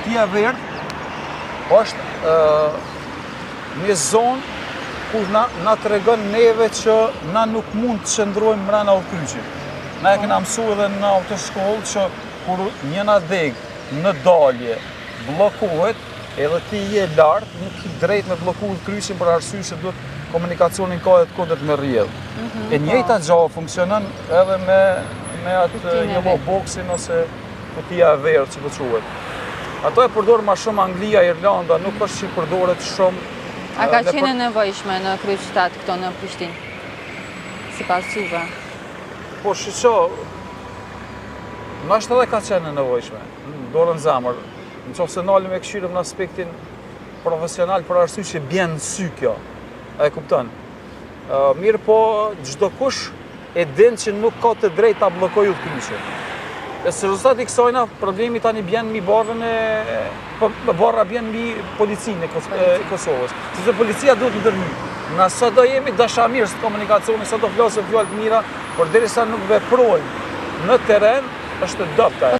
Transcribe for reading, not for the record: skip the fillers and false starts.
kutia verdh është një zonë ku na tregon neve që na nuk mund të qëndrojmë mbrana udhëkyçit. Na e kena mësu edhe në autoshkollë që kur njëna deg në dalje bllokohet, edhe ti je lart, nuk ke drejt me blloku udhëkyçin për arsye se duhet komunikacionin ka edhe kodët me rrjedh. E njëjta gjë funksionon edhe me atë një boksin ose kutia e verdhë që po quhet. Ato e përdor më shumë Anglia, Irlanda, nuk është që përdoret shumë. A ka qenë nevojshme në kryeqytet këto në Prishtinë? Sipas juve? Po shiqo, nështë edhe ka qenë nevojshme, dorën zemër. Në qoftë se nalim e këshirëm në aspektin profesional për arsye që bjen në sy kjo. E kupton? Mirë po, çdo kush e din që nuk ka të drejtë ta bllokojë udhëkyçin. E së rezultati kësajna, problemi tani bjen mbi barrën barra bjen mbi policinë e Kosovës. Sepse policia duhet të ndërhyjë. Na sa do jemi dashamirës të komunikacionit, sa do flasim fjalë të mira, por derisa nuk veprojmë në terren, është dobta.